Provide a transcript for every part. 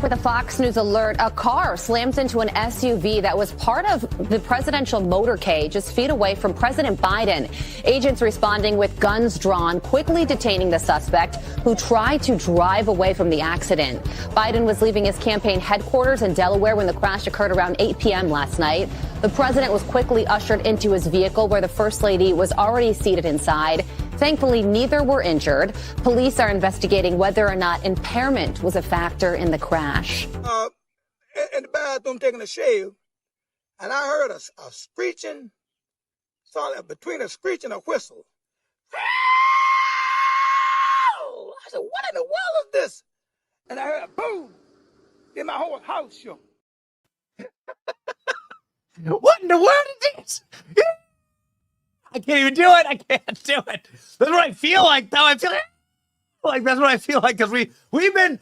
with a Fox News alert. A car slams into an SUV that was part of the presidential motorcade just feet away from President Biden. Agents responding with guns drawn, quickly detaining the suspect who tried to drive away from the accident. Biden was leaving his campaign headquarters in Delaware when the crash occurred around 8 p.m. last night. The president was quickly ushered into his vehicle where the First Lady was already seated inside. Thankfully, neither were injured. Police are investigating whether or not impairment was a factor in the crash. In the bathroom taking a shave, and I heard a screeching, between a screech and a whistle. I said, what in the world is this? And I heard a boom. Then my whole house shook. What in the world is this? I can't even do it. I can't do it. That's what I feel like, though. I feel like that's what I feel like because we've been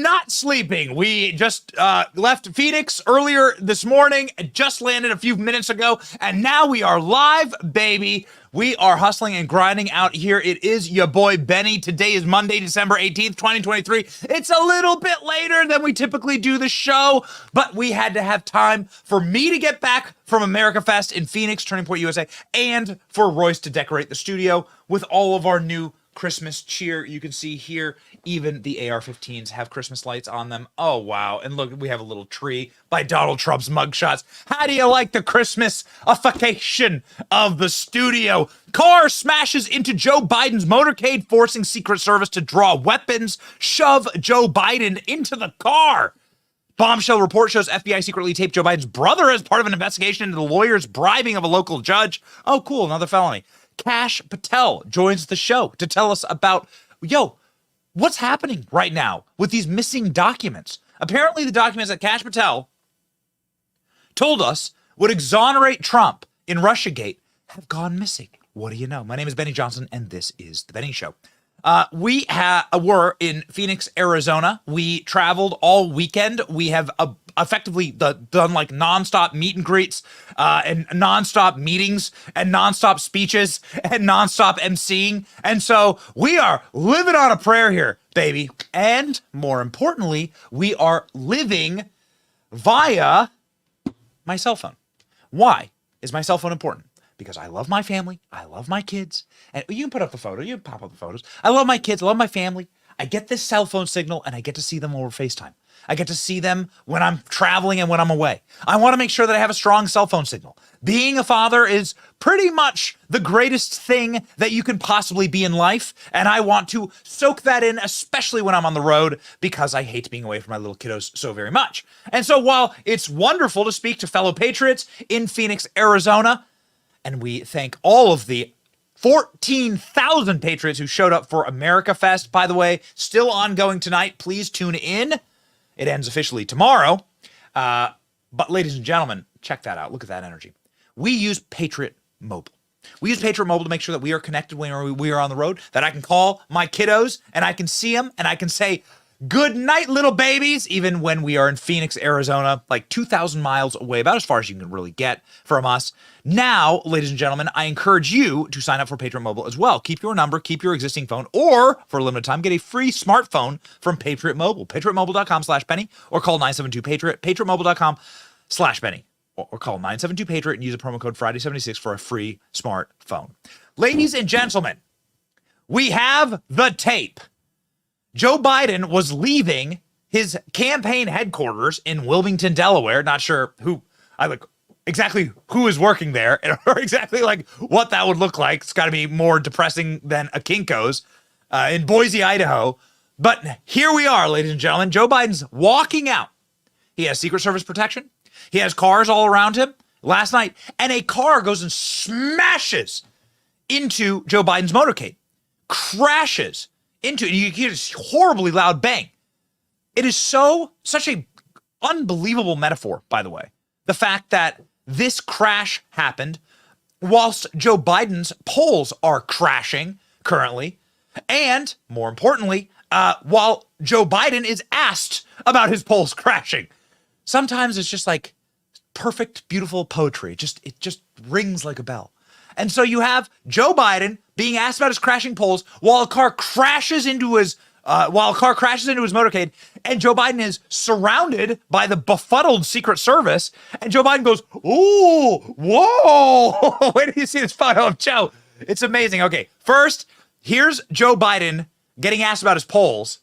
not sleeping. We just left Phoenix earlier this morning, just landed a few minutes ago, and now we are live, baby. We are hustling and grinding out here. It is your boy Benny. Today is Monday, December 18th, 2023. It's a little bit later than we typically do the show, but we had to have time for me to get back from America Fest in Phoenix, Turning Point USA, and for Royce to decorate the studio with all of our new Christmas cheer. You can see here, even the AR-15s have Christmas lights on them. Oh, wow. And look, we have a little tree by Donald Trump's mugshots. How do you like the Christmas-ification of the studio? Car smashes into Joe Biden's motorcade, forcing Secret Service to draw weapons, shove Joe Biden into the car. Bombshell report shows FBI secretly taped Joe Biden's brother as part of an investigation into the lawyer's bribing of a local judge. Oh, cool. Another felony. Kash Patel joins the show to tell us about, what's happening right now with these missing documents. Apparently the documents that Kash Patel told us would exonerate Trump in Russiagate have gone missing. What do you know? My name is Benny Johnson, and this is The Benny Show. We were in Phoenix, Arizona. We traveled all weekend. We have effectively done like nonstop meet and greets and nonstop meetings and nonstop speeches and nonstop emceeing. And so we are living on a prayer here, baby. And more importantly, we are living via my cell phone. Why is my cell phone important? Because I love my family, I love my kids, and you can put up the photo, you can pop up the photos. I love my kids, I love my family. I get this cell phone signal and I get to see them over FaceTime. I get to see them when I'm traveling and when I'm away. I want to make sure that I have a strong cell phone signal. Being a father is pretty much the greatest thing that you can possibly be in life, and I want to soak that in, especially when I'm on the road, because I hate being away from my little kiddos so very much. And so while it's wonderful to speak to fellow patriots in Phoenix, Arizona, and we thank all of the 14,000 patriots who showed up for America Fest. By the way, still ongoing tonight. Please tune in. It ends officially tomorrow. But ladies and gentlemen, check that out. Look at that energy. We use Patriot Mobile. We use Patriot Mobile to make sure that we are connected when we are on the road, that I can call my kiddos and I can see them and I can say, good night, little babies, even when we are in Phoenix, Arizona, like 2,000 miles away, about as far as you can really get from us. Now, ladies and gentlemen, I encourage you to sign up for Patriot Mobile as well. Keep your number, keep your existing phone, or for a limited time, get a free smartphone from Patriot Mobile. PatriotMobile.com/Benny, or call 972-PATRIOT, PatriotMobile.com/Benny, or call 972-PATRIOT and use a promo code Friday76 for a free smartphone. Ladies and gentlemen, we have the tape. Joe Biden was leaving his campaign headquarters in Wilmington, Delaware. Not sure exactly who is working there or exactly what that would look like. It's got to be more depressing than a Kinko's in Boise, Idaho. But here we are, ladies and gentlemen. Joe Biden's walking out. He has Secret Service protection. He has cars all around him last night, and a car goes and smashes into Joe Biden's motorcade, crashes into it. You hear this horribly loud bang. It is such a unbelievable metaphor, by the way. The fact that this crash happened whilst Joe Biden's polls are crashing currently, and more importantly, while Joe Biden is asked about his polls crashing. Sometimes it's just like perfect, beautiful poetry. It just rings like a bell. And so you have Joe Biden being asked about his crashing polls while a car crashes into his while a car crashes into his motorcade, and Joe Biden is surrounded by the befuddled Secret Service, and Joe Biden goes, "Ooh, whoa!" Wait till you see this photo of Joe. It's amazing. Okay, first, here's Joe Biden getting asked about his polls.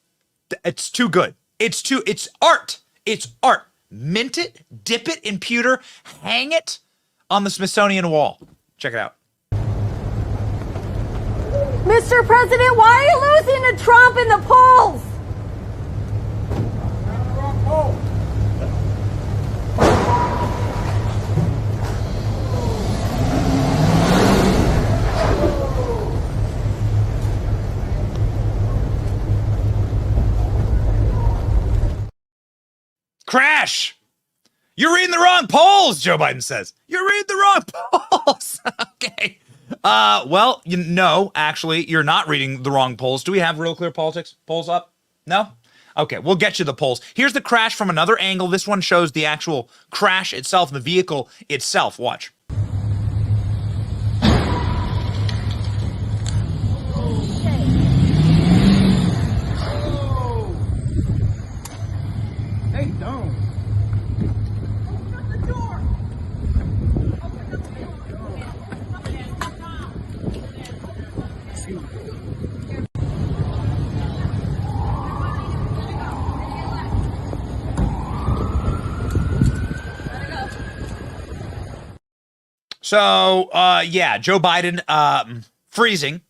It's too good. It's art. It's art. Mint it, dip it in pewter, hang it on the Smithsonian wall. Check it out. Mr. President, why are you losing to Trump in the polls? Crash! You're reading the wrong polls, Joe Biden says. You're reading the wrong polls. Okay. Well, no, actually, you're not reading the wrong polls. Do we have Real Clear Politics polls up? No? Okay, we'll get you the polls. Here's the crash from another angle. This one shows the actual crash itself, the vehicle itself. Watch. They don't. So, yeah, Joe Biden freezing,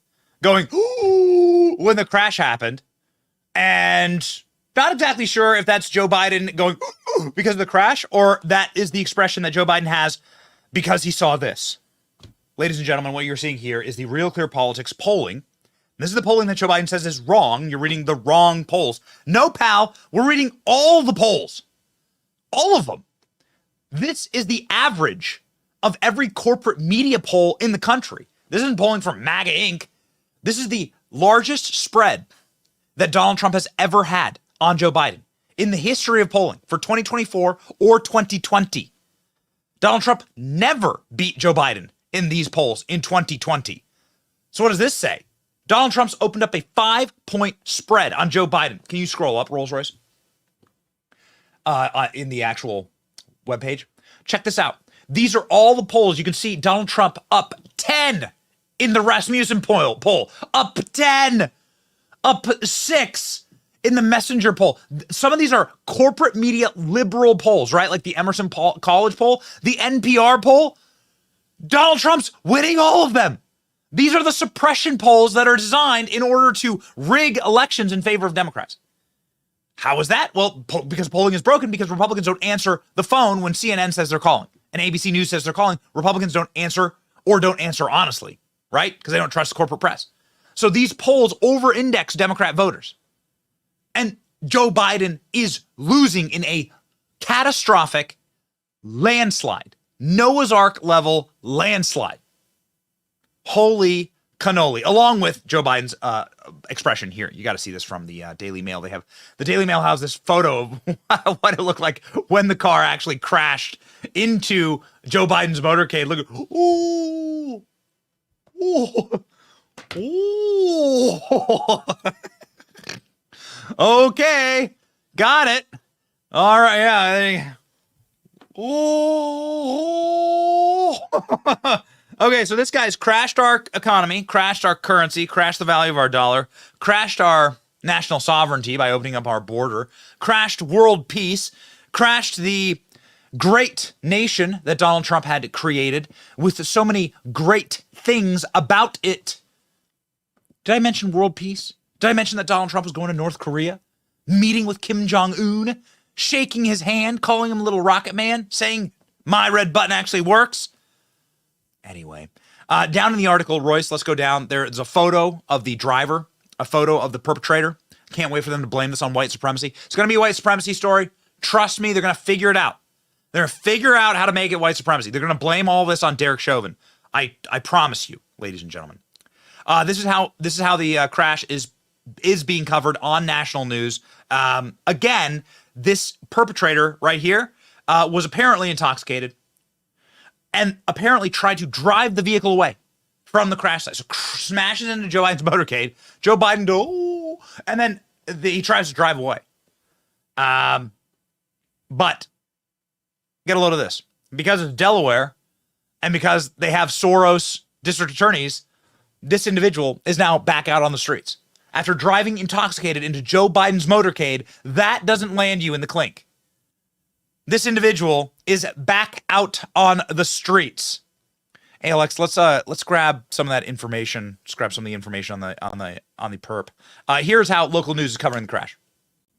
going, ooh, when the crash happened, and not exactly sure if that's Joe Biden going, ooh, because of the crash, or that is the expression that Joe Biden has because he saw this. Ladies and gentlemen, what you're seeing here is the Real Clear Politics polling. This is the polling that Joe Biden says is wrong. You're reading the wrong polls. No, pal, we're reading all the polls. All of them. This is the average of every corporate media poll in the country. This isn't polling from MAGA Inc. This is the largest spread that Donald Trump has ever had on Joe Biden in the history of polling for 2024 or 2020. Donald Trump never beat Joe Biden in these polls in 2020. So what does this say? Donald Trump's opened up a 5-point spread on Joe Biden. Can you scroll up, Rolls Royce? In the actual webpage. Check this out. These are all the polls. You can see Donald Trump up 10 in the Rasmussen poll, up 10, up 6 in the Messenger poll. Some of these are corporate media liberal polls, right? Like the Emerson College poll, the NPR poll. Donald Trump's winning all of them. These are the suppression polls that are designed in order to rig elections in favor of Democrats. How is that? Well, because polling is broken because Republicans don't answer the phone when CNN says they're calling. And ABC News says they're calling. Republicans don't answer or don't answer honestly, right? Because they don't trust the corporate press. So these polls over-index Democrat voters. And Joe Biden is losing in a catastrophic landslide. Noah's Ark level landslide. Holy cannoli. Along with Joe Biden's expression here. You got to see this from the Daily Mail. The Daily Mail has this photo of what it looked like when the car actually crashed into Joe Biden's motorcade. Look at, ooh, ooh, ooh. Okay, got it. All right, yeah. Ooh. Okay, so this guy's crashed our economy, crashed our currency, crashed the value of our dollar, crashed our national sovereignty by opening up our border, crashed world peace, crashed the great nation that Donald Trump had created with so many great things about it. Did I mention world peace? Did I mention that Donald Trump was going to North Korea, meeting with Kim Jong-un, shaking his hand, calling him Little Rocket Man, saying, my red button actually works? Anyway, down in the article, Royce, let's go down. There's a photo of the driver, a photo of the perpetrator. Can't wait for them to blame this on white supremacy. It's going to be a white supremacy story. Trust me, they're going to figure it out. They're going to figure out how to make it white supremacy. They're going to blame all this on Derek Chauvin. I promise you, ladies and gentlemen. This is how the crash is being covered on national news. Again, this perpetrator right here was apparently intoxicated and apparently tried to drive the vehicle away from the crash site. So smashes into Joe Biden's motorcade. Joe Biden goes, and then he tries to drive away. But get a load of this. Because it's Delaware and because they have Soros district attorneys, this individual is now back out on the streets. After driving intoxicated into Joe Biden's motorcade, that doesn't land you in the clink. This individual is back out on the streets. Hey Alex, let's grab some of that information. Let's grab some of the information on the perp. Here's how local news is covering the crash.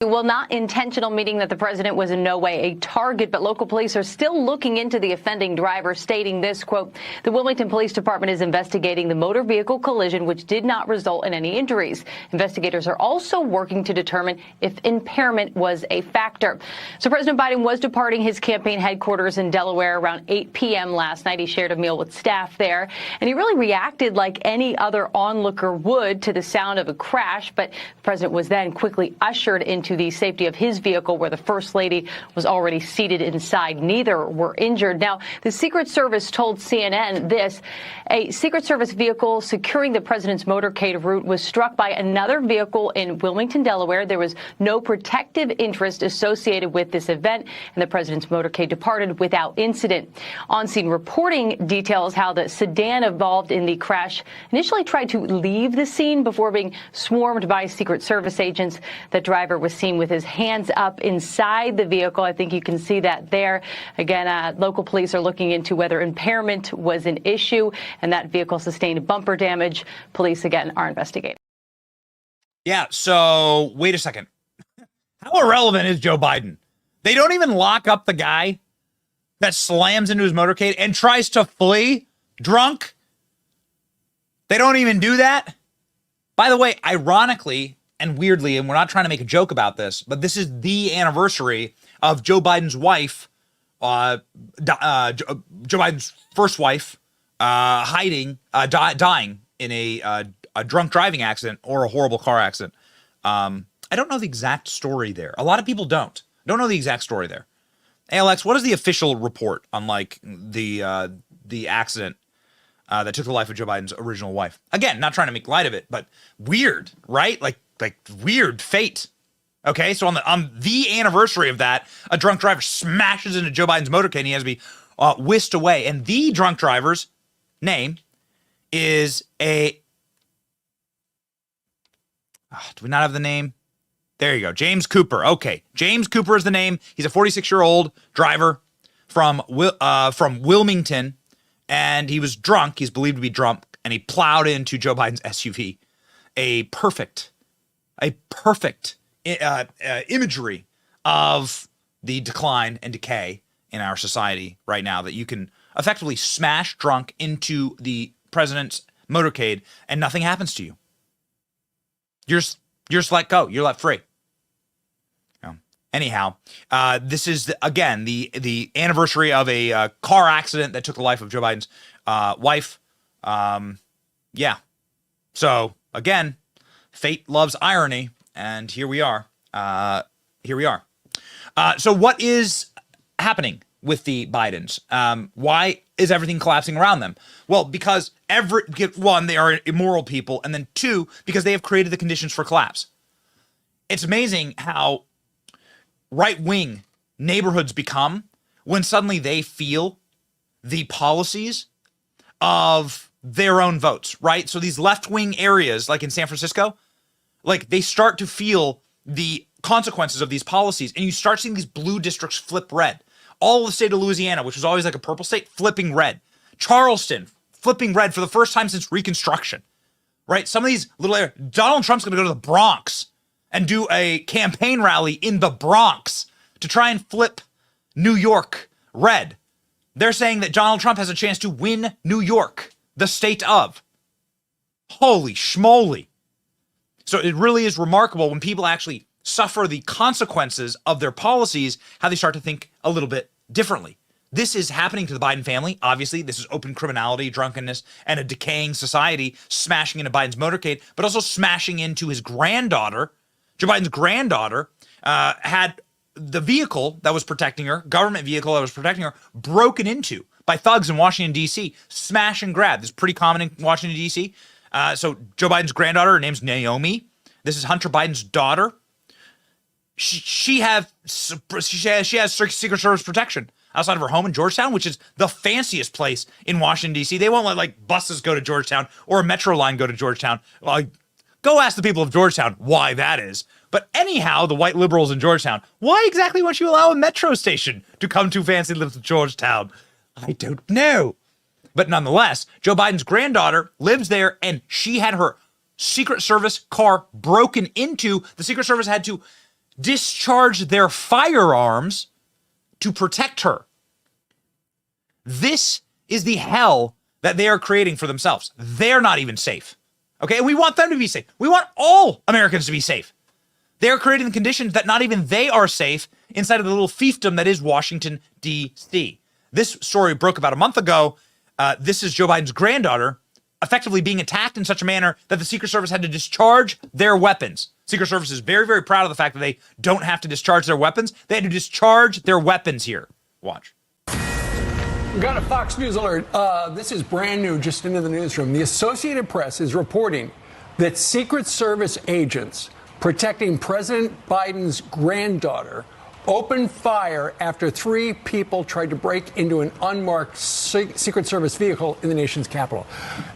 Well, not intentional, meaning that the president was in no way a target, but local police are still looking into the offending driver, stating this, quote, the Wilmington Police Department is investigating the motor vehicle collision, which did not result in any injuries. Investigators are also working to determine if impairment was a factor. So President Biden was departing his campaign headquarters in Delaware around 8 p.m. last night. He shared a meal with staff there, and he really reacted like any other onlooker would to the sound of a crash, but the president was then quickly ushered into the safety of his vehicle, where the First Lady was already seated inside. Neither were injured. Now, the Secret Service told CNN this: a Secret Service vehicle securing the president's motorcade route was struck by another vehicle in Wilmington, Delaware. There was no protective interest associated with this event, and the president's motorcade departed without incident. On-scene reporting details how the sedan involved in the crash initially tried to leave the scene before being swarmed by Secret Service agents. The driver was seen with his hands up inside the vehicle. I think you can see that there. Again, local police are looking into whether impairment was an issue, and that vehicle sustained bumper damage. Police, again, are investigating. Yeah, so wait a second. How irrelevant is Joe Biden? They don't even lock up the guy that slams into his motorcade and tries to flee drunk. They don't even do that. By the way, ironically and weirdly, and we're not trying to make a joke about this, but this is the anniversary of Joe Biden's wife, Joe Biden's first wife, dying in a drunk driving accident or a horrible car accident. I don't know the exact story there. A lot of people don't know the exact story there. Hey, Alex, what is the official report on like the accident that took the life of Joe Biden's original wife? Again, not trying to make light of it, but weird, right? Like weird fate. Okay, so on the anniversary of that, a drunk driver smashes into Joe Biden's motorcade and he has to be whisked away. And the drunk driver's name is do we not have the name? There you go, James Cooper. Okay, James Cooper is the name. He's a 46-year-old driver from Wilmington, and he was drunk. He's believed to be drunk, and he plowed into Joe Biden's SUV. A perfect imagery of the decline and decay in our society right now, that you can effectively smash drunk into the president's motorcade and nothing happens to you. You're just let go. You're let free. Anyhow, this is again the anniversary of a car accident that took the life of Joe Biden's wife. Yeah. So again, fate loves irony, and here we are. So what is happening with the Bidens? Why is everything collapsing around them? Well, because one, they are immoral people, and then two, because they have created the conditions for collapse. It's amazing how right-wing neighborhoods become when suddenly they feel the policies of their own votes, right? So these left-wing areas, like in San Francisco, like they start to feel the consequences of these policies, and you start seeing these blue districts flip red. All of the state of Louisiana, which was always like a purple state, flipping red. Charleston, flipping red for the first time since Reconstruction, right? Some of these little areas, Donald Trump's gonna go to the Bronx and do a campaign rally in the Bronx to try and flip New York red. They're saying that Donald Trump has a chance to win New York, the state of. Holy schmoly. So it really is remarkable when people actually suffer the consequences of their policies, how they start to think a little bit differently. This is happening to the Biden family. Obviously, this is open criminality, drunkenness, and a decaying society smashing into Biden's motorcade, but also smashing into his granddaughter. Joe Biden's granddaughter had the vehicle that was protecting her, government vehicle that was protecting her, broken into by thugs in Washington, D.C. Smash and grab. This is pretty common in Washington, D.C. So Joe Biden's granddaughter, her name's Naomi. This is Hunter Biden's daughter. She has Secret Service protection outside of her home in Georgetown, which is the fanciest place in Washington, D.C. They won't let like buses go to Georgetown or a metro line go to Georgetown. Well, go ask the people of Georgetown why that is. But anyhow, the white liberals in Georgetown, why exactly won't you allow a metro station to come to fancy little Georgetown? I don't know. But nonetheless, Joe Biden's granddaughter lives there, and she had her Secret Service car broken into. The Secret Service had to discharge their firearms to protect her. This is the hell that they are creating for themselves. They're not even safe. Okay, and we want them to be safe. We want all Americans to be safe. They're creating the conditions that not even they are safe inside of the little fiefdom that is Washington, D.C. This story broke about a month ago. This is Joe Biden's granddaughter effectively being attacked in such a manner that the Secret Service had to discharge their weapons. Secret Service is very, very proud of the fact that they don't have to discharge their weapons. They had to discharge their weapons here. Watch. We got a Fox News alert. This is brand new, just into the newsroom. The Associated Press is reporting that Secret Service agents protecting President Biden's granddaughter opened fire after 3 people tried to break into an unmarked Secret Service vehicle in the nation's capital.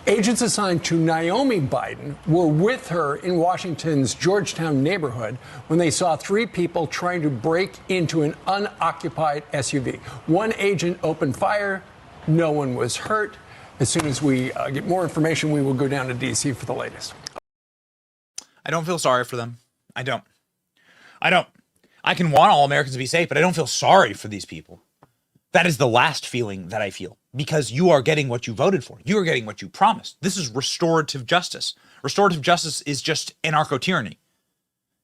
Agents assigned to Naomi Biden were with her in Washington's Georgetown neighborhood when they saw 3 people trying to break into an unoccupied SUV. One agent opened fire. No one was hurt. As soon as we get more information, we will go down to D.C. for the latest. I don't feel sorry for them. I don't. I can want all Americans to be safe, but I don't feel sorry for these people. That is the last feeling that I feel, because you are getting what you voted for. You are getting what you promised. This is restorative justice. Restorative justice is just anarcho-tyranny.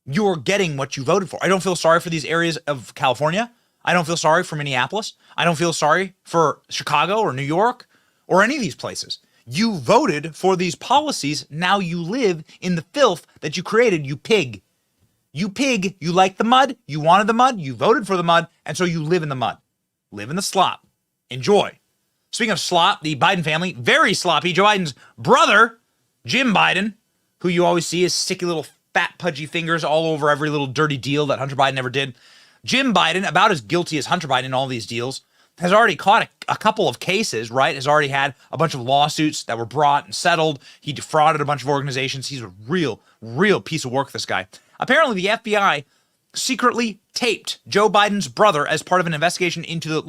You are getting what you voted for. I don't feel sorry for these areas of California. I don't feel sorry for Minneapolis. I don't feel sorry for Chicago or New York or any of these places. You voted for these policies. Now you live in the filth that you created, you pig. You pig, you like the mud, you wanted the mud, you voted for the mud, and so you live in the mud. Live in the slop. Enjoy. Speaking of slop, the Biden family, very sloppy. Joe Biden's brother, Jim Biden, who you always see his sticky little fat pudgy fingers all over every little dirty deal that Hunter Biden ever did. Jim Biden, about as guilty as Hunter Biden in all these deals, has already caught a couple of cases, right? Has already had a bunch of lawsuits that were brought and settled. He defrauded a bunch of organizations. He's a real piece of work, this guy. Apparently, the FBI secretly taped Joe Biden's brother as part of an investigation into the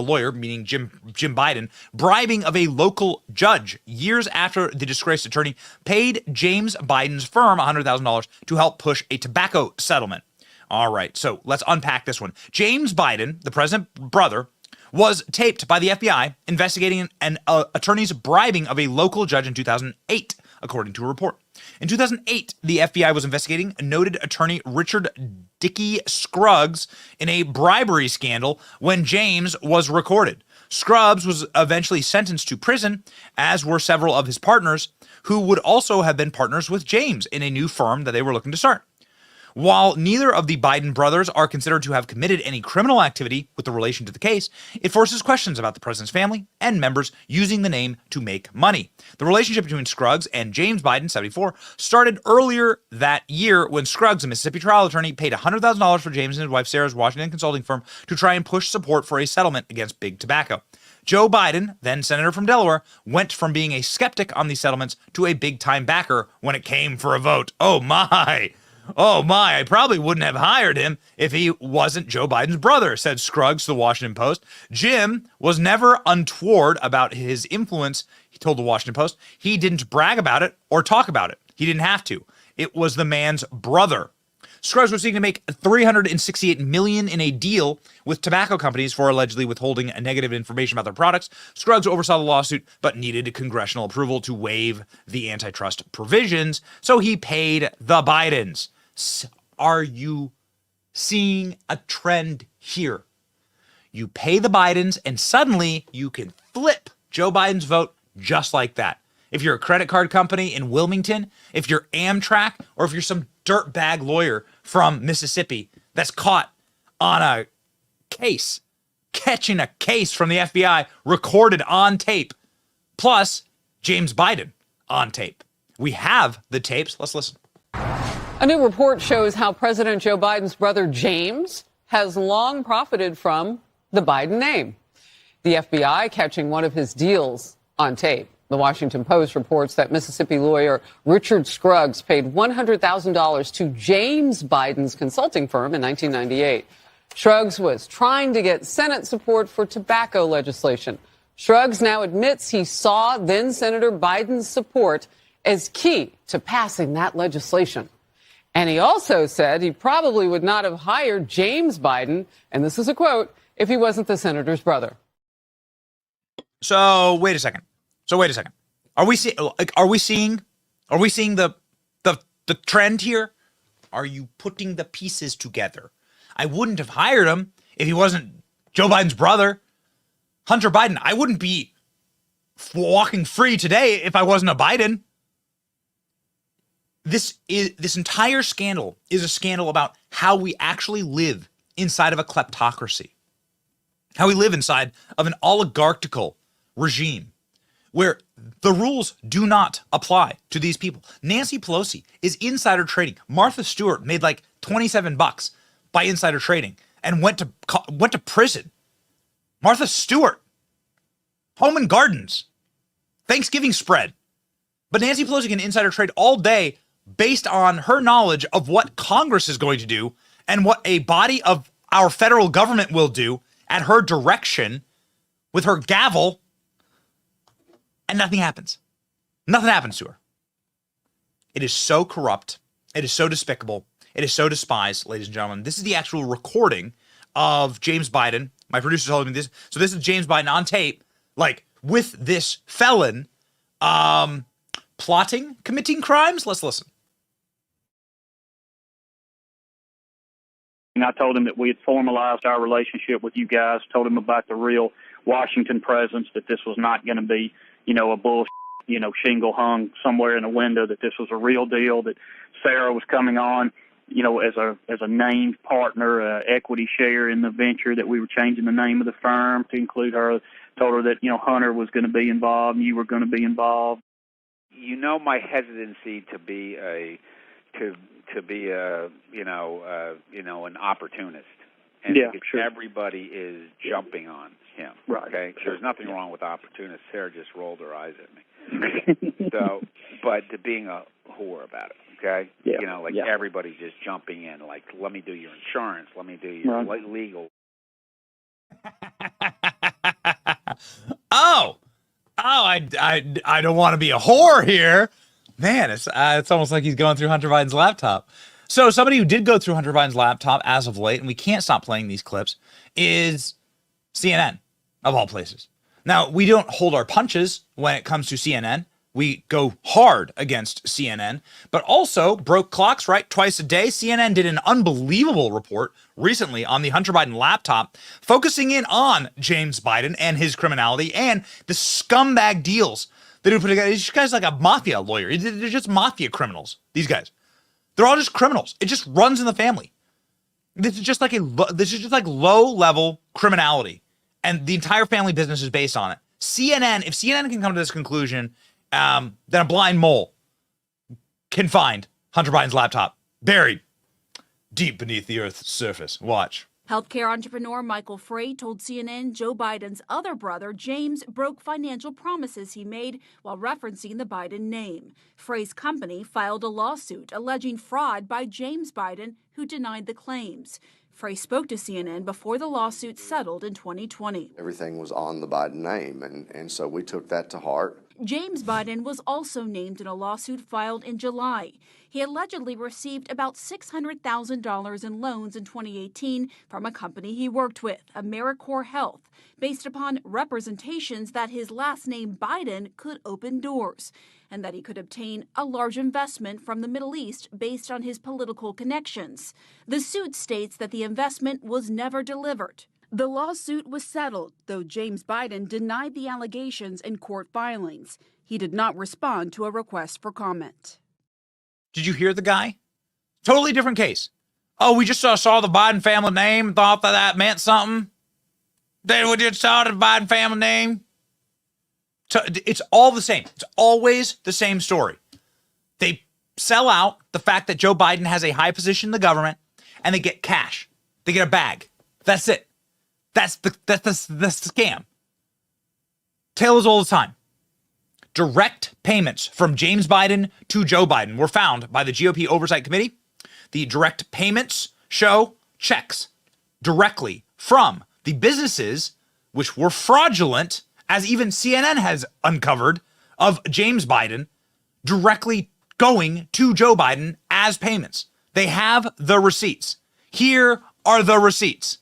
lawyer, meaning Jim Biden, bribing of a local judge years after the disgraced attorney paid James Biden's firm $100,000 to help push a tobacco settlement. All right, so let's unpack this one. James Biden, the president's brother, was taped by the FBI investigating an attorney's bribing of a local judge in 2008, according to a report. In 2008, the FBI was investigating noted attorney Richard Dickey Scruggs in a bribery scandal when James was recorded. Scruggs was eventually sentenced to prison, as were several of his partners, who would also have been partners with James in a new firm that they were looking to start. While neither of the Biden brothers are considered to have committed any criminal activity with the relation to the case, it forces questions about the president's family and members using the name to make money. The relationship between Scruggs and James Biden, 74, started earlier that year when Scruggs, a Mississippi trial attorney, paid $100,000 for James and his wife Sarah's Washington consulting firm to try and push support for a settlement against big tobacco. Joe Biden, then senator from Delaware, went from being a skeptic on these settlements to a big-time backer when it came for a vote. Oh my, I probably wouldn't have hired him if he wasn't Joe Biden's brother, said Scruggs to the Washington Post. Jim was never untoward about his influence, he told the Washington Post. He didn't brag about it or talk about it. He didn't have to. It was the man's brother. Scruggs was seeking to make $368 million in a deal with tobacco companies for allegedly withholding negative information about their products. Scruggs oversaw the lawsuit, but needed congressional approval to waive the antitrust provisions, so he paid the Bidens. Are you seeing a trend here? You pay the Bidens, and suddenly you can flip Joe Biden's vote just like that. If you're a credit card company in Wilmington, if you're Amtrak, or if you're some dirtbag lawyer from Mississippi that's caught on a case, catching a case from the FBI recorded on tape, plus James Biden on tape. We have the tapes. Let's listen. A new report shows how President Joe Biden's brother James has long profited from the Biden name. The FBI catching one of his deals on tape. The Washington Post reports that Mississippi lawyer Richard Scruggs paid $100,000 to James Biden's consulting firm in 1998. Scruggs was trying to get Senate support for tobacco legislation. Scruggs now admits he saw then-Senator Biden's support as key to passing that legislation. And he also said he probably would not have hired James Biden, and this is a quote, if he wasn't the senator's brother. So wait a second. Are we seeing the trend here? Are you putting the pieces together? I wouldn't have hired him if he wasn't Joe Biden's brother, Hunter Biden. I wouldn't be walking free today if I wasn't a Biden. This entire scandal is a scandal about how we actually live inside of a kleptocracy, how we live inside of an oligarchical regime where the rules do not apply to these people. Nancy Pelosi is insider trading. Martha Stewart made like $27 by insider trading and went to prison. Martha Stewart, Home and Gardens, Thanksgiving spread. But Nancy Pelosi can insider trade all day based on her knowledge of what Congress is going to do and what a body of our federal government will do at her direction with her gavel, and nothing happens. Nothing happens to her. It is so corrupt. It is so despicable. It is so despised, ladies and gentlemen. This is the actual recording of James Biden. My producer told me this. So this is James Biden on tape, like with this felon plotting, committing crimes. Let's listen. And I told him that we had formalized our relationship with you guys, told him about the real Washington presence, that this was not going to be, a bull, shingle hung somewhere in a window, that this was a real deal, that Sarah was coming on, as a named partner, equity share in the venture, that we were changing the name of the firm to include her. Told her that, Hunter was going to be involved and you were going to be involved. My hesitancy to be an opportunist. And yeah, sure. Everybody is jumping on him. Right. Okay. Sure. There's nothing wrong with opportunists. Sarah just rolled her eyes at me. But to being a whore about it. Okay. Yeah. Everybody's just jumping in. Like, let me do your insurance. Let me do your legal. I don't want to be a whore here. Man, it's almost like he's going through Hunter Biden's laptop. So somebody who did go through Hunter Biden's laptop as of late, and we can't stop playing these clips, is CNN, of all places. Now, we don't hold our punches when it comes to CNN. We go hard against CNN, but also broke clocks, right? Twice a day. CNN did an unbelievable report recently on the Hunter Biden laptop, focusing in on James Biden and his criminality and the scumbag deals that he put together. These guys like a mafia lawyer. They're just mafia criminals. These guys. They're all just criminals. It just runs in the family. This is just like low-level criminality, and the entire family business is based on it. CNN, if CNN can come to this conclusion, then a blind mole can find Hunter Biden's laptop buried deep beneath the Earth's surface. Watch. Healthcare entrepreneur Michael Frey told CNN Joe Biden's other brother, James, broke financial promises he made while referencing the Biden name. Frey's company filed a lawsuit alleging fraud by James Biden, who denied the claims. Frey spoke to CNN before the lawsuit settled in 2020. Everything was on the Biden name, and so we took that to heart. James Biden was also named in a lawsuit filed in July. He allegedly received about $600,000 in loans in 2018 from a company he worked with, AmeriCorps Health, based upon representations that his last name Biden could open doors and that he could obtain a large investment from the Middle East based on his political connections. The suit states that the investment was never delivered. The lawsuit was settled, though James Biden denied the allegations in court filings. He did not respond to a request for comment. Did you hear the guy? Totally different case. Oh, we just saw the Biden family name and thought that meant something. Then we just saw the Biden family name. So it's all the same. It's always the same story. They sell out the fact that Joe Biden has a high position in the government and they get cash. They get a bag. That's it. That's the scam. Tale as old as time. Direct payments from James Biden to Joe Biden were found by the GOP Oversight Committee. The direct payments show checks directly from the businesses, which were fraudulent, as even CNN has uncovered, of James Biden, directly going to Joe Biden as payments. They have the receipts. Here are the receipts.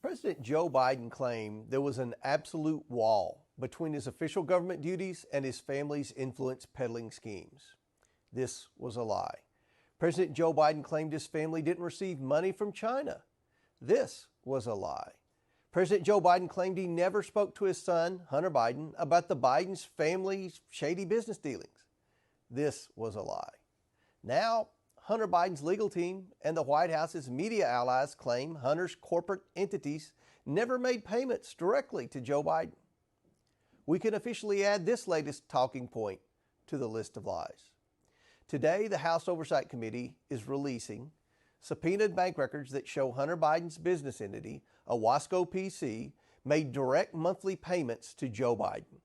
President Joe Biden claimed there was an absolute wall between his official government duties and his family's influence peddling schemes. This was a lie. President Joe Biden claimed his family didn't receive money from China. This was a lie. President Joe Biden claimed he never spoke to his son, Hunter Biden, about the Biden's family's shady business dealings. This was a lie. Now, Hunter Biden's legal team and the White House's media allies claim Hunter's corporate entities never made payments directly to Joe Biden. We can officially add this latest talking point to the list of lies. Today, the House Oversight Committee is releasing subpoenaed bank records that show Hunter Biden's business entity, Owasco PC, made direct monthly payments to Joe Biden.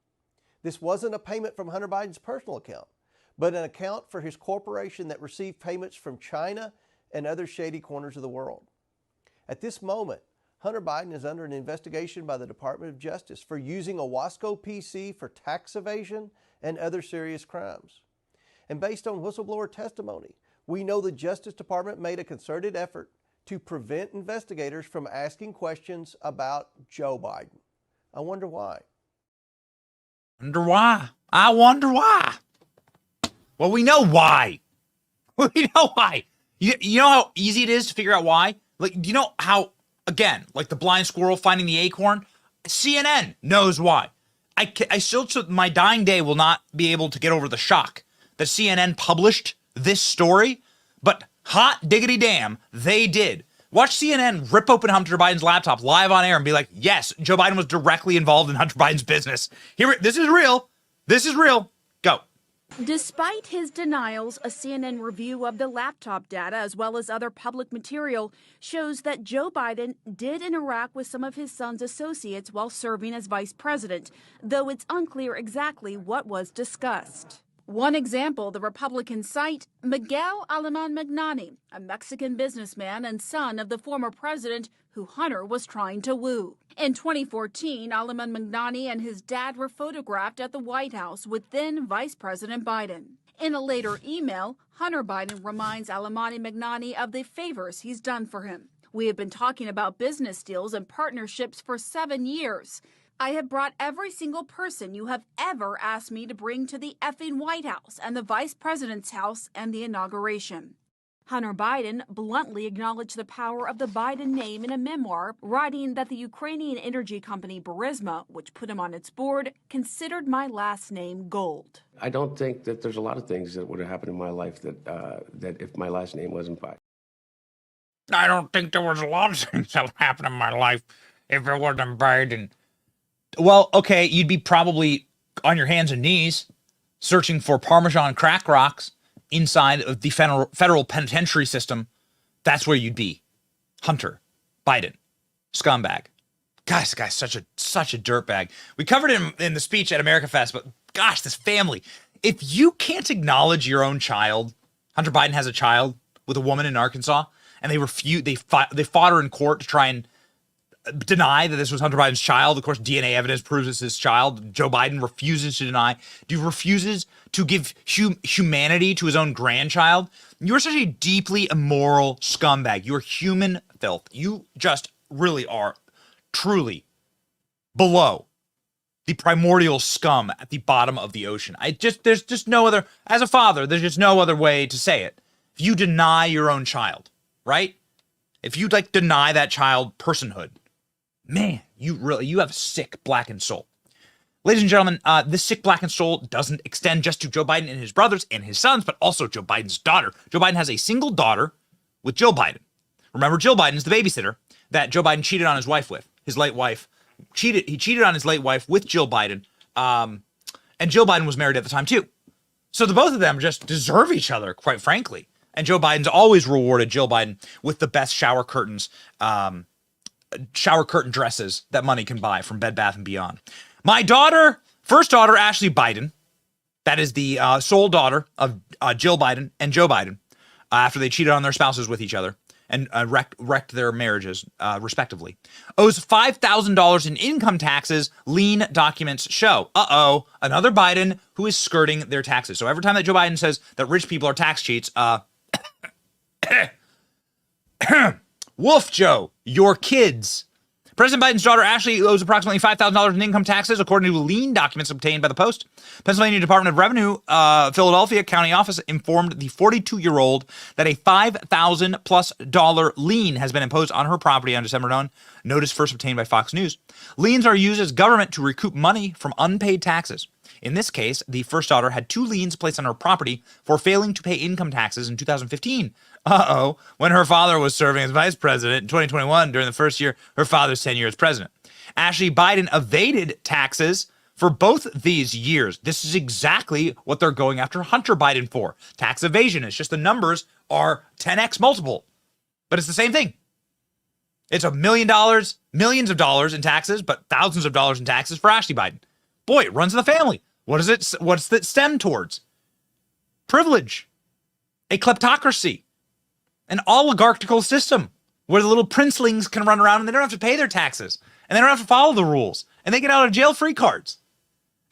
This wasn't a payment from Hunter Biden's personal account, but an account for his corporation that received payments from China and other shady corners of the world. At this moment, Hunter Biden is under an investigation by the Department of Justice for using Owasco PC for tax evasion and other serious crimes. And based on whistleblower testimony, we know the Justice Department made a concerted effort to prevent investigators from asking questions about Joe Biden. I wonder why. I wonder why. Well, we know why. We know why. You know how easy it is to figure out why? Like, you know how, again, like the blind squirrel finding the acorn? CNN knows why. I still, to my dying day, will not be able to get over the shock that CNN published this story, but hot diggity damn, they did. Watch CNN rip open Hunter Biden's laptop live on air and be like, yes, Joe Biden was directly involved in Hunter Biden's business. Here, this is real. This is real. Go. Despite his denials, a CNN review of the laptop data, as well as other public material, shows that Joe Biden did interact with some of his son's associates while serving as vice president, though it's unclear exactly what was discussed. One example, the Republican site, Miguel Alemán Magnani, a Mexican businessman and son of the former president who Hunter was trying to woo. In 2014, Alemán Magnani and his dad were photographed at the White House with then Vice President Biden. In a later email, Hunter Biden reminds Alemán Magnani of the favors he's done for him. We have been talking about business deals and partnerships for 7 years. I have brought every single person you have ever asked me to bring to the effing White House and the Vice President's house and the inauguration. Hunter Biden bluntly acknowledged the power of the Biden name in a memoir, writing that the Ukrainian energy company Burisma, which put him on its board, considered my last name gold. I don't think that there's a lot of things that would have happened in my life that if my last name wasn't Biden. I don't think there was a lot of things that happened in my life if it wasn't Biden. Well, okay, you'd be probably on your hands and knees searching for Parmesan crack rocks inside of the federal penitentiary system. That's where you'd be. Hunter Biden, scumbag. Gosh, this guy's such a dirtbag. We covered him in the speech at America Fest, but gosh, this family. If you can't acknowledge your own child, Hunter Biden has a child with a woman in Arkansas, and they fought her in court to try and deny that this was Hunter Biden's child. Of course, DNA evidence proves it's his child. Joe Biden refuses to deny. He refuses to give humanity to his own grandchild. You're such a deeply immoral scumbag. You're human filth. You just really are truly below the primordial scum at the bottom of the ocean. There's just no other, as a father, there's just no other way to say it. If you deny your own child, right? If you deny that child personhood, man, you have a sick, blackened soul. Ladies and gentlemen, this sick, blackened soul doesn't extend just to Joe Biden and his brothers and his sons, but also Joe Biden's daughter. Joe Biden has a single daughter with Jill Biden. Remember, Jill Biden is the babysitter that Joe Biden cheated on his wife with. His late wife. He cheated on his late wife with Jill Biden. And Jill Biden was married at the time, too. So the both of them just deserve each other, quite frankly. And Joe Biden's always rewarded Jill Biden with the best shower curtain dresses that money can buy from Bed Bath & Beyond. My first daughter, Ashley Biden, that is the sole daughter of Jill Biden and Joe Biden, after they cheated on their spouses with each other and wrecked their marriages, respectively, owes $5,000 in income taxes, lien documents show. Another Biden who is skirting their taxes. So every time that Joe Biden says that rich people are tax cheats, woof, Joe, your kids. President Biden's daughter, Ashley, owes approximately $5,000 in income taxes, according to lien documents obtained by the Post. Pennsylvania Department of Revenue, Philadelphia County Office informed the 42-year-old that a $5,000+ lien has been imposed on her property on December 9. Notice first obtained by Fox News. Liens are used as government to recoup money from unpaid taxes. In this case, the first daughter had 2 liens placed on her property for failing to pay income taxes in 2015. When her father was serving as vice president in 2021 during the first year her father's tenure as president. Ashley Biden evaded taxes for both these years. This is exactly what they're going after Hunter Biden for. Tax evasion. It's just the numbers are 10x multiple. But it's the same thing. It's $1 million, millions of dollars in taxes, but thousands of dollars in taxes for Ashley Biden. Boy, it runs in the family. What's it stem towards? Privilege. A kleptocracy. An oligarchical system where the little princelings can run around and they don't have to pay their taxes and they don't have to follow the rules and they get out of jail free cards.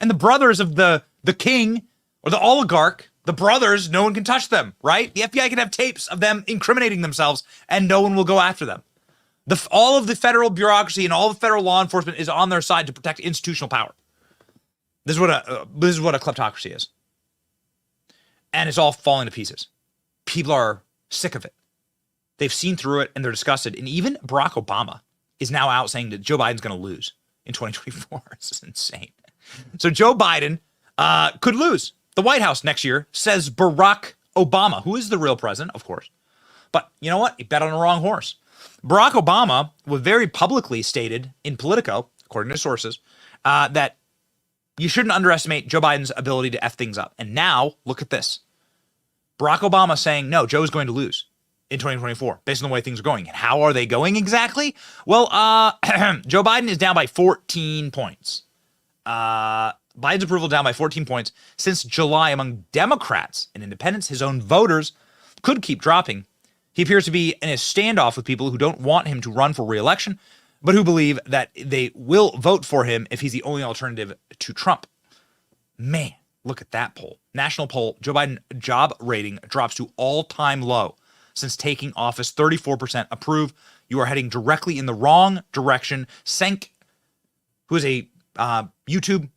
And the brothers of the king or the oligarch, the brothers, no one can touch them, right? The FBI can have tapes of them incriminating themselves and no one will go after them. All of the federal bureaucracy and all the federal law enforcement is on their side to protect institutional power. This is what a kleptocracy is. And it's all falling to pieces. People are sick of it. They've seen through it and they're disgusted. And even Barack Obama is now out saying that Joe Biden's going to lose in 2024. This is insane. So Joe Biden could lose the White House next year, says Barack Obama, who is the real president, of course. But you know what? He bet on the wrong horse. Barack Obama was very publicly stated in Politico, according to sources, that you shouldn't underestimate Joe Biden's ability to F things up. And now, look at this. Barack Obama saying, no, Joe's going to lose in 2024, based on the way things are going. And how are they going exactly? Well, Joe Biden is down by 14 points. Biden's approval down by 14 points since July among Democrats and independents. His own voters could keep dropping. He appears to be in a standoff with people who don't want him to run for re-election, but who believe that they will vote for him if he's the only alternative to Trump. Man, look at that poll. National poll, Joe Biden job rating drops to all-time low since taking office. 34% approve. You are heading directly in the wrong direction. Cenk, who is a YouTube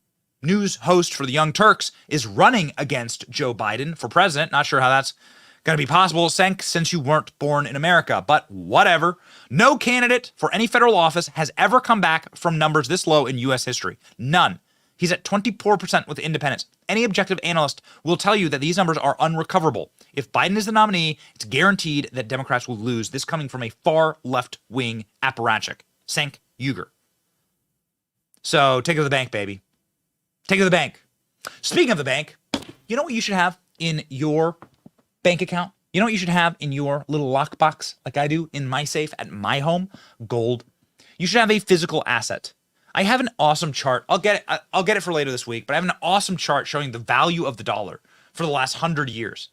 news host for the Young Turks, is running against Joe Biden for president. Not sure how that's going to be possible, Cenk, since you weren't born in America, but whatever. No candidate for any federal office has ever come back from numbers this low in U.S. history. None. He's at 24% with independents. Any objective analyst will tell you that these numbers are unrecoverable. If Biden is the nominee, it's guaranteed that Democrats will lose. This coming from a far left-wing apparatchik, Cenk Uygur. So take it to the bank, baby. Take it to the bank. Speaking of the bank, you know what you should have in your bank account? You know what you should have in your little lockbox, like I do in my safe at my home? Gold. You should have a physical asset. I have an awesome chart. I'll get it for later this week, but I have an awesome chart showing the value of the dollar for the last 100 years.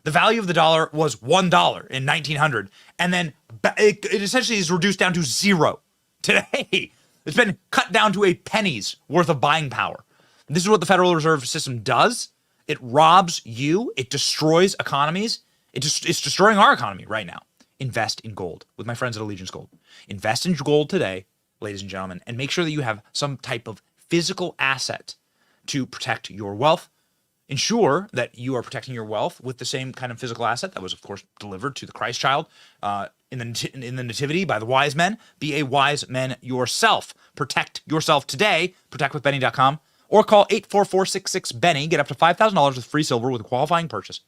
The value of the dollar was $1 in 1900, and then it essentially is reduced down to zero today. It's been cut down to a penny's worth of buying power. This is what the Federal Reserve System does. It robs you. It destroys economies. It's destroying our economy right now. Invest in gold with my friends at Allegiance Gold. Invest in gold today, ladies and gentlemen, and make sure that you have some type of physical asset to protect your wealth. Ensure that you are protecting your wealth with the same kind of physical asset that was, of course, delivered to the Christ child in the nativity by the wise men. Be a wise man yourself. Protect yourself today. ProtectWithBenny.com. Or call 844-66-BENNY. Get up to $5,000 with free silver with a qualifying purchase.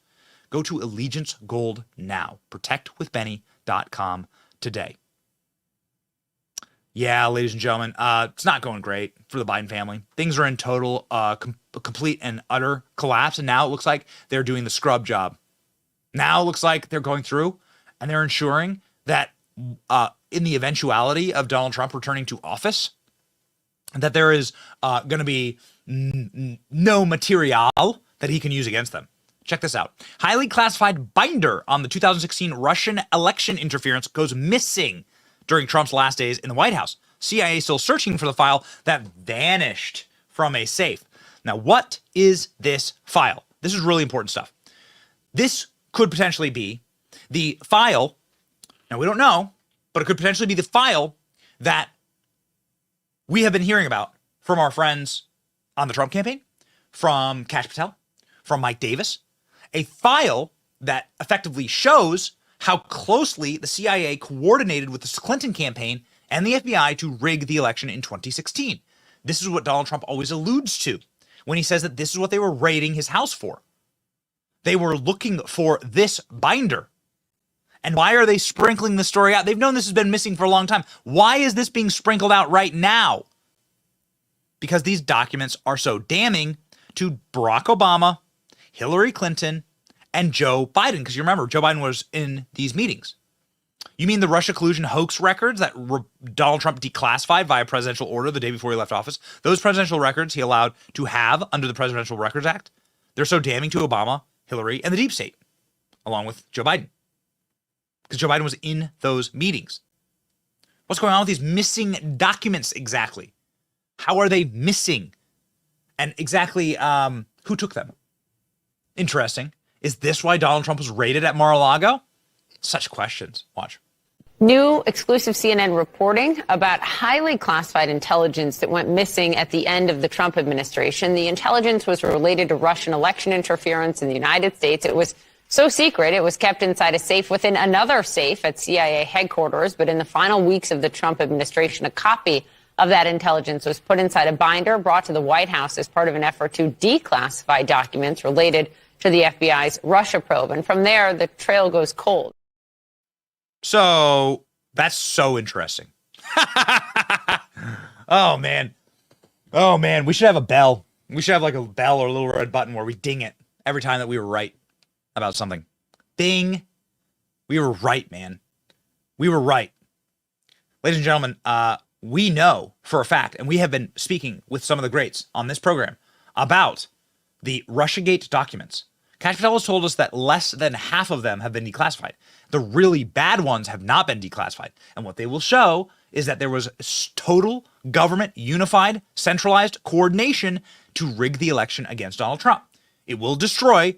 Go to Allegiance Gold now. ProtectWithBenny.com today. Yeah, ladies and gentlemen, it's not going great for the Biden family. Things are in total, complete and utter collapse, and now it looks like they're doing the scrub job. Now it looks like they're going through and they're ensuring that in the eventuality of Donald Trump returning to office, that there is going to be no material that he can use against them. Check this out. Highly classified binder on the 2016 Russian election interference goes missing during Trump's last days in the White House. CIA still searching for the file that vanished from a safe. Now, what is this file? This is really important stuff. This could potentially be the file. Now, we don't know, but it could potentially be the file that we have been hearing about from our friends on the Trump campaign, from Kash Patel, from Mike Davis, a file that effectively shows how closely the CIA coordinated with the Clinton campaign and the FBI to rig the election in 2016. This is what Donald Trump always alludes to when he says that this is what they were raiding his house for. They were looking for this binder. And why are they sprinkling the story out? They've known this has been missing for a long time. Why is this being sprinkled out right now? Because these documents are so damning to Barack Obama, Hillary Clinton, and Joe Biden. Because you remember, Joe Biden was in these meetings. You mean the Russia collusion hoax records that Donald Trump declassified via presidential order the day before he left office? Those presidential records he allowed to have under the Presidential Records Act. They're so damning to Obama, Hillary, and the deep state, along with Joe Biden. Because Joe Biden was in those meetings. What's going on with these missing documents exactly? How are they missing? And exactly who took them? Interesting. Is this why Donald Trump was raided at Mar-a-Lago? Such questions. Watch. New exclusive CNN reporting about highly classified intelligence that went missing at the end of the Trump administration. The intelligence was related to Russian election interference in the United States. It was so secret, it was kept inside a safe within another safe at CIA headquarters. But in the final weeks of the Trump administration, a copy of that intelligence was put inside a binder brought to the White House as part of an effort to declassify documents related to the FBI's Russia probe. And from there, the trail goes cold. So that's so interesting. Oh, man. Oh, man. We should have a bell. We should have like a bell or a little red button where we ding it every time that we were right about something. Ding. We were right, man. We were right. Ladies and gentlemen, we know for a fact, and we have been speaking with some of the greats on this program about the Russiagate documents. Kash Patel has told us that less than half of them have been declassified. The really bad ones have not been declassified. And what they will show is that there was total government unified, centralized coordination to rig the election against Donald Trump. It will destroy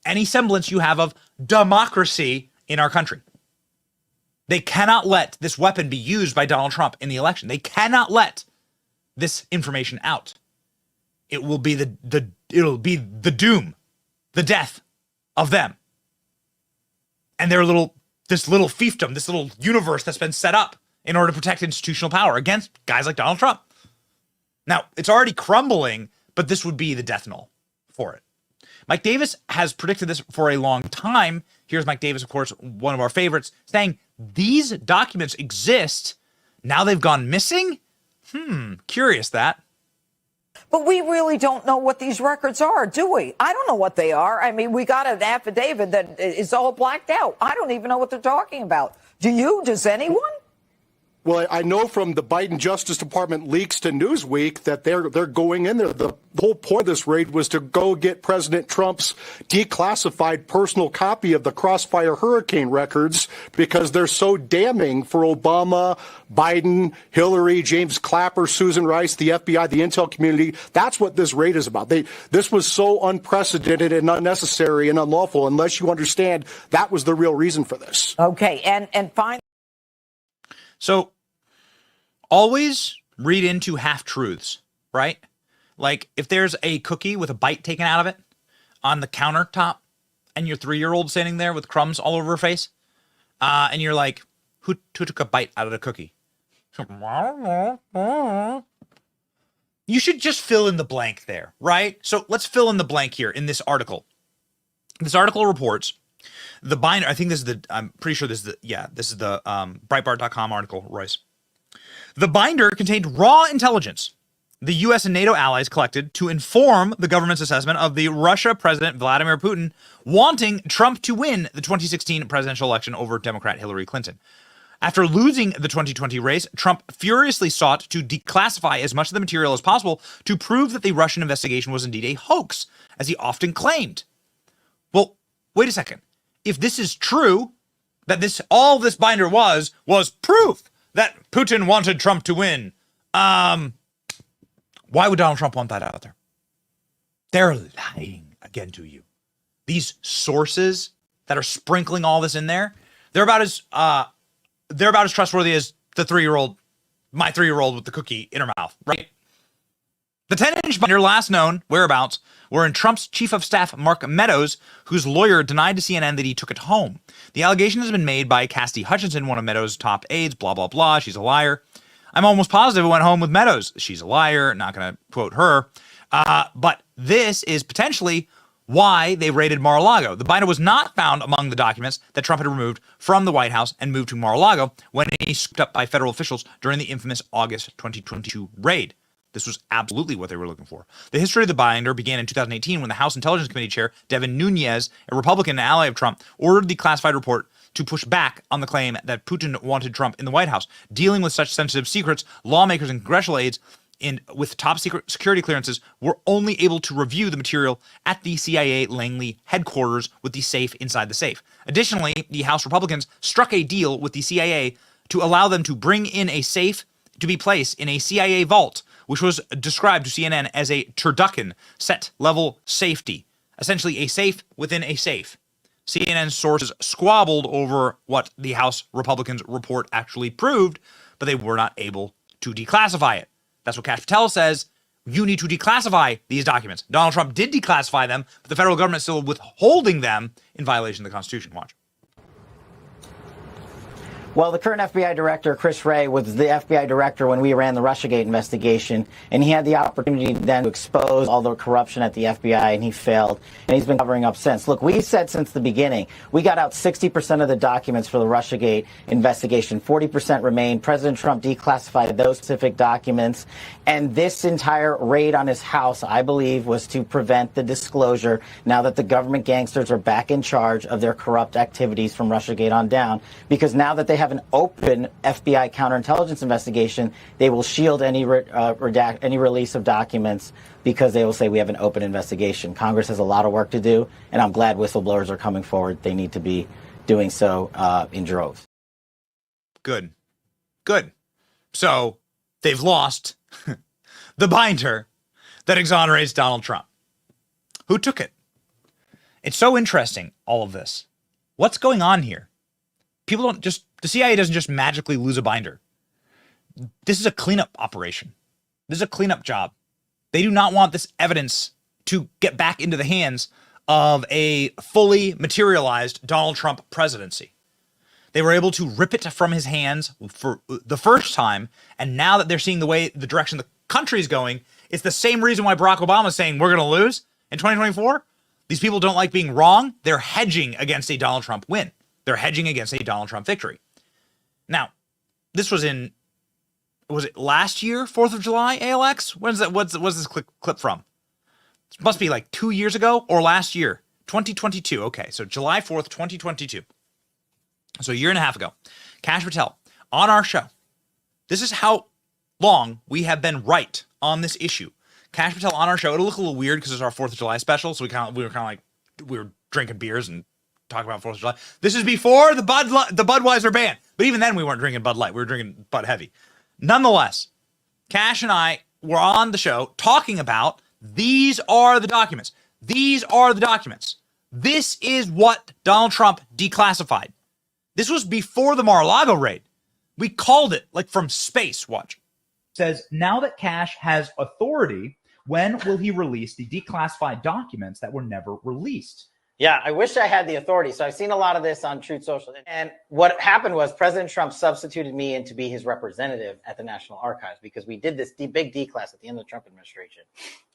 any semblance you have of democracy in our country. They cannot let this weapon be used by Donald Trump in the election. They cannot let this information out. It will be the doom, the death of them. And their this little fiefdom, this little universe that's been set up in order to protect institutional power against guys like Donald Trump. Now, it's already crumbling, but this would be the death knell for it. Mike Davis has predicted this for a long time. Here's Mike Davis, of course, one of our favorites, saying these documents exist. Now they've gone missing? Curious that. But we really don't know what these records are, do we? I don't know what they are. I mean, we got an affidavit that is all blacked out. I don't even know what they're talking about. Do you? Does anyone? Well, I know from the Biden Justice Department leaks to Newsweek that they're going in there. The whole point of this raid was to go get President Trump's declassified personal copy of the Crossfire Hurricane records because they're so damning for Obama, Biden, Hillary, James Clapper, Susan Rice, the FBI, the intel community. That's what this raid is about. This was so unprecedented and unnecessary and unlawful unless you understand that was the real reason for this. Okay, and finally. So always read into half-truths, right? Like if there's a cookie with a bite taken out of it on the countertop and your 3-year-old standing there with crumbs all over her face, and you're like, who took a bite out of the cookie? You should just fill in the blank there, right? So let's fill in the blank here in this article. This article reports the binder, I'm pretty sure this is the Breitbart.com article, Royce. The binder contained raw intelligence the U.S. and NATO allies collected to inform the government's assessment of the Russia President Vladimir Putin wanting Trump to win the 2016 presidential election over Democrat Hillary Clinton. After losing the 2020 race, Trump furiously sought to declassify as much of the material as possible to prove that the Russian investigation was indeed a hoax, as he often claimed. Well, wait a second. If this is true, that all this binder was proof that Putin wanted Trump to win, why would Donald Trump want that out there? They're lying again to you. These sources that are sprinkling all this in there, they're about as trustworthy as my 3-year-old with the cookie in her mouth, right? The 10-inch binder last known whereabouts were in Trump's chief of staff, Mark Meadows, whose lawyer denied to CNN that he took it home. The allegation has been made by Cassidy Hutchinson, one of Meadows' top aides, blah, blah, blah. She's a liar. I'm almost positive it went home with Meadows. She's a liar. Not going to quote her. But this is potentially why they raided Mar-a-Lago. The binder was not found among the documents that Trump had removed from the White House and moved to Mar-a-Lago when he scooped up by federal officials during the infamous August 2022 raid. This was absolutely what they were looking for. The history of the binder began in 2018 when the House Intelligence Committee chair, Devin Nunes, a Republican and ally of Trump, ordered the classified report to push back on the claim that Putin wanted Trump in the White House. Dealing with such sensitive secrets, lawmakers and congressional aides with top secret security clearances were only able to review the material at the CIA Langley headquarters with the safe inside the safe. Additionally, the House Republicans struck a deal with the CIA to allow them to bring in a safe to be placed in a CIA vault, which was described to CNN as a turducken set level safety, essentially a safe within a safe. CNN sources squabbled over what the House Republicans' report actually proved, but they were not able to declassify it. That's what Kash Patel says. You need to declassify these documents. Donald Trump did declassify them, but the federal government is still withholding them in violation of the Constitution. Watch. Well, the current FBI director, Chris Wray, was the FBI director when we ran the Russiagate investigation, and he had the opportunity then to expose all the corruption at the FBI, and he failed, and he's been covering up since. Look, we said since the beginning, we got out 60% of the documents for the Russiagate investigation. 40% remained. President Trump declassified those specific documents, and this entire raid on his house, I believe, was to prevent the disclosure now that the government gangsters are back in charge of their corrupt activities from Russiagate on down, because now that they have an open FBI counterintelligence investigation, they will shield any release of documents because they will say we have an open investigation. Congress has a lot of work to do, and I'm glad whistleblowers are coming forward. They need to be doing so in droves. Good. So they've lost the binder that exonerates Donald Trump. Who took it? It's so interesting, all of this. What's going on here? The CIA doesn't just magically lose a binder. This is a cleanup operation. This is a cleanup job. They do not want this evidence to get back into the hands of a fully materialized Donald Trump presidency. They were able to rip it from his hands for the first time, and now that they're seeing the direction the country is going, it's the same reason why Barack Obama is saying we're going to lose in 2024. These people don't like being wrong. They're hedging against a Donald Trump win. They're hedging against a Donald Trump victory. Now, this was it last year, 4th of July, ALX? What's this clip from? It must be like 2 years ago or last year, 2022. Okay, so July 4th, 2022. So a year and a half ago. Kash Patel, on our show. This is how long we have been right on this issue. Kash Patel on our show. It'll look a little weird because it's our 4th of July special, so we were drinking beers and talk about 4th of July. This is before the Budweiser ban. But even then, we weren't drinking Bud Light. We were drinking Bud Heavy. Nonetheless, Kash and I were on the show talking about these are the documents. These are the documents. This is what Donald Trump declassified. This was before the Mar-a-Lago raid. We called it like from space. Watch. Says, now that Kash has authority, when will he release the declassified documents that were never released? Yeah, I wish I had the authority. So I've seen a lot of this on Truth Social. And what happened was President Trump substituted me in to be his representative at the National Archives because we did this big declass at the end of the Trump administration.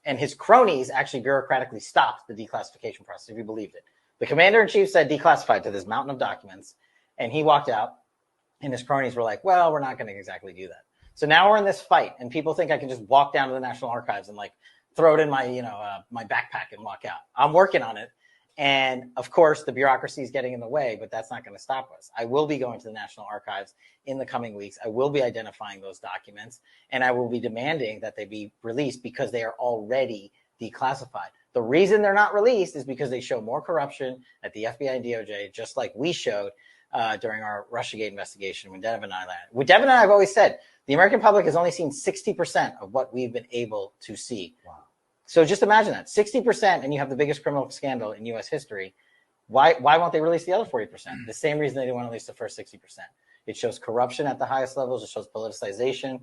And his cronies actually bureaucratically stopped the declassification process, if you believed it. The commander-in-chief said declassified to this mountain of documents, and he walked out, and his cronies were like, well, we're not going to exactly do that. So now we're in this fight, and people think I can just walk down to the National Archives and like throw it in my, my backpack and walk out. I'm working on it. And of course, the bureaucracy is getting in the way, but that's not going to stop us. I will be going to the National Archives in the coming weeks. I will be identifying those documents, and I will be demanding that they be released because they are already declassified. The reason they're not released is because they show more corruption at the FBI and DOJ, just like we showed during our Russiagate investigation when Devin and I landed. With Devin and I have always said, the American public has only seen 60% of what we've been able to see. Wow. So just imagine that, 60%, and you have the biggest criminal scandal in U.S. history. Why won't they release the other 40%? The same reason they didn't want to release the first 60%. It shows corruption at the highest levels. It shows politicization.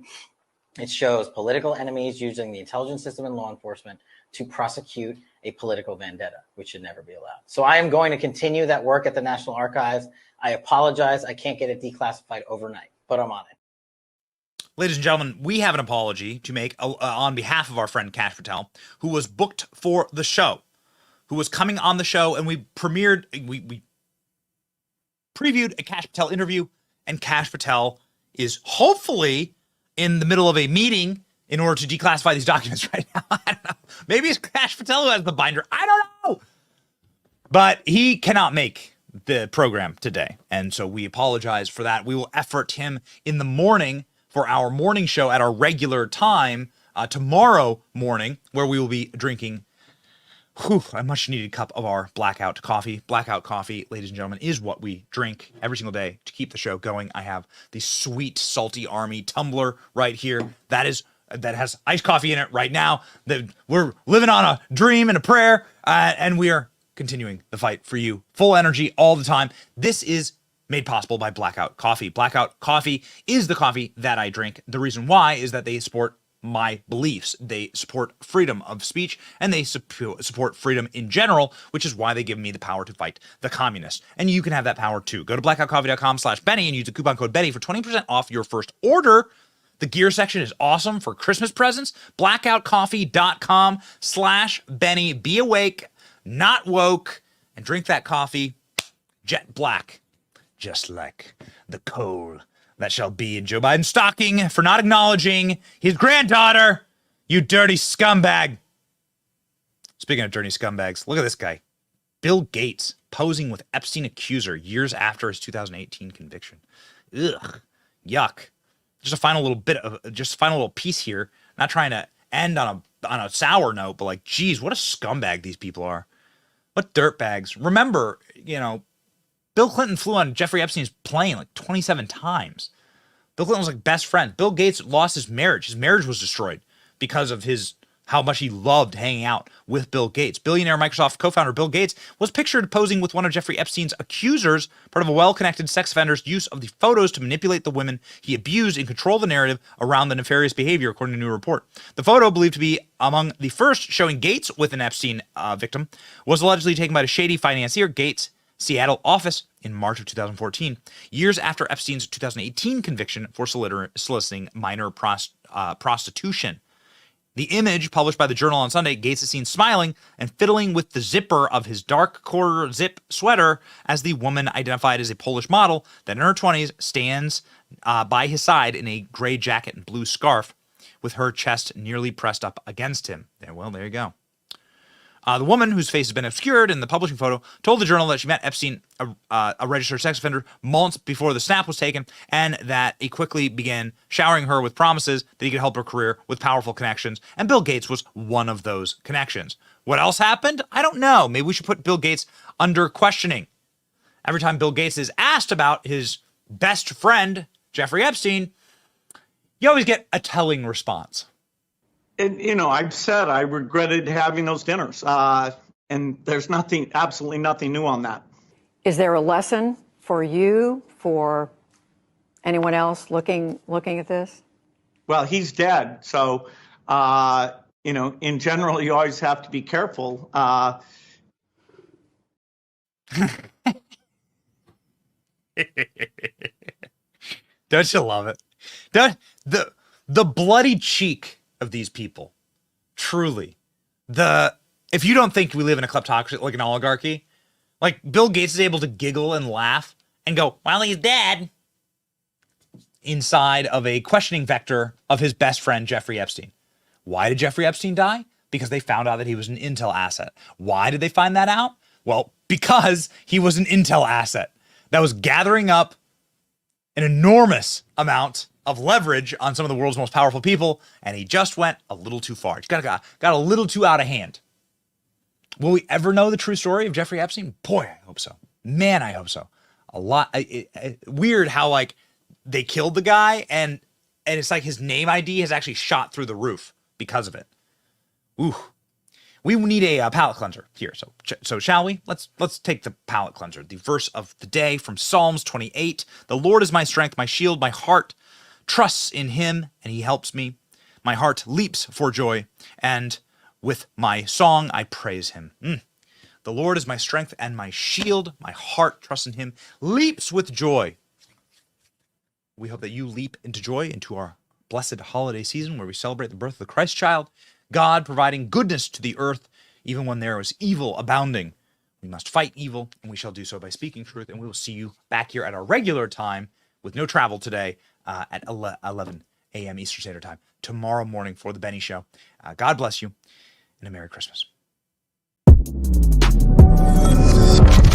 It shows political enemies using the intelligence system and law enforcement to prosecute a political vendetta, which should never be allowed. So I am going to continue that work at the National Archives. I apologize. I can't get it declassified overnight, but I'm on it. Ladies and gentlemen, we have an apology to make on behalf of our friend Kash Patel, who was booked for the show, who was coming on the show, and we previewed a Kash Patel interview, and Kash Patel is hopefully in the middle of a meeting in order to declassify these documents right now. I don't know. Maybe it's Kash Patel who has the binder. I don't know. But he cannot make the program today, and so we apologize for that. We will effort him in the morning for our morning show at our regular time tomorrow morning, where we will be drinking a much needed cup of our blackout coffee. Blackout coffee, ladies and gentlemen, is what we drink every single day to keep the show going. I have the sweet Salty Army tumbler right here. That has iced coffee in it right now. We're living on a dream and a prayer, and we are continuing the fight for you. Full energy all the time. This is made possible by Blackout Coffee. Blackout Coffee is the coffee that I drink. The reason why is that they support my beliefs. They support freedom of speech, and they support freedom in general, which is why they give me the power to fight the communists. And you can have that power too. Go to blackoutcoffee.com/Benny and use the coupon code Benny for 20% off your first order. The gear section is awesome for Christmas presents. blackoutcoffee.com/Benny. Be awake, not woke, and drink that coffee jet black, just like the coal that shall be in Joe Biden's stocking for not acknowledging his granddaughter, you dirty scumbag. Speaking of dirty scumbags, look at this guy. Bill Gates posing with Epstein accuser years after his 2018 conviction. Ugh, yuck. Just a final little piece here. Not trying to end on a sour note, but like, geez, what a scumbag these people are. What dirtbags. Remember, Bill Clinton flew on Jeffrey Epstein's plane like 27 times. Bill Clinton was like best friend. Bill Gates lost his marriage. His marriage was destroyed because of how much he loved hanging out with Bill Gates. Billionaire Microsoft co-founder Bill Gates was pictured posing with one of Jeffrey Epstein's accusers, part of a well-connected sex offender's use of the photos to manipulate the women he abused and control the narrative around the nefarious behavior, according to a new report. The photo, believed to be among the first showing Gates with an Epstein victim, was allegedly taken by the shady financier Gates' Seattle office in March of 2014, years after Epstein's 2018 conviction for soliciting minor prostitution. The image, published by the Journal on Sunday, Gates is seen smiling and fiddling with the zipper of his dark quarter zip sweater as the woman, identified as a Polish model that in her 20s stands by his side in a gray jacket and blue scarf with her chest nearly pressed up against him. Well, there you go. The woman, whose face has been obscured in the publishing photo, told the Journal that she met Epstein, a registered sex offender, months before the snap was taken, and that he quickly began showering her with promises that he could help her career with powerful connections, and Bill Gates was one of those connections. What else happened? I don't know. Maybe we should put Bill Gates under questioning. Every time Bill Gates is asked about his best friend, Jeffrey Epstein, you always get a telling response. And, I've said I regretted having those dinners, and there's absolutely nothing new on that. Is there a lesson for you, for anyone else looking at this? Well, he's dead, so in general, you always have to be careful. Don't you love it? The bloody cheek of these people, truly. If you don't think we live in a kleptocracy, like an oligarchy, like Bill Gates is able to giggle and laugh and go, well, he's dead. inside of a questioning vector of his best friend, Jeffrey Epstein. Why did Jeffrey Epstein die? Because they found out that he was an intel asset. Why did they find that out? Well, because he was an intel asset that was gathering up an enormous amount of leverage on some of the world's most powerful people, and he just went a little too far. He got a little too out of hand. Will we ever know the true story of Jeffrey Epstein? Boy, I hope so. Man, I hope so. A lot. Weird how like they killed the guy, and it's like his name ID has actually shot through the roof because of it. Ooh. We need a palate cleanser here. So shall we? Let's take the palate cleanser. The verse of the day from Psalms 28. The Lord is my strength, my shield, my heart trusts in him, and he helps me. My heart leaps for joy, and with my song I praise him. The Lord is my strength and my shield. My heart trusts in him, leaps with joy. We hope that you leap into joy into our blessed holiday season where we celebrate the birth of the Christ child, God providing goodness to the earth, even when there is evil abounding. We must fight evil, and we shall do so by speaking truth, and we will see you back here at our regular time with no travel today at 11 a.m. Eastern Standard Time tomorrow morning for the Benny Show. God bless you, and a Merry Christmas.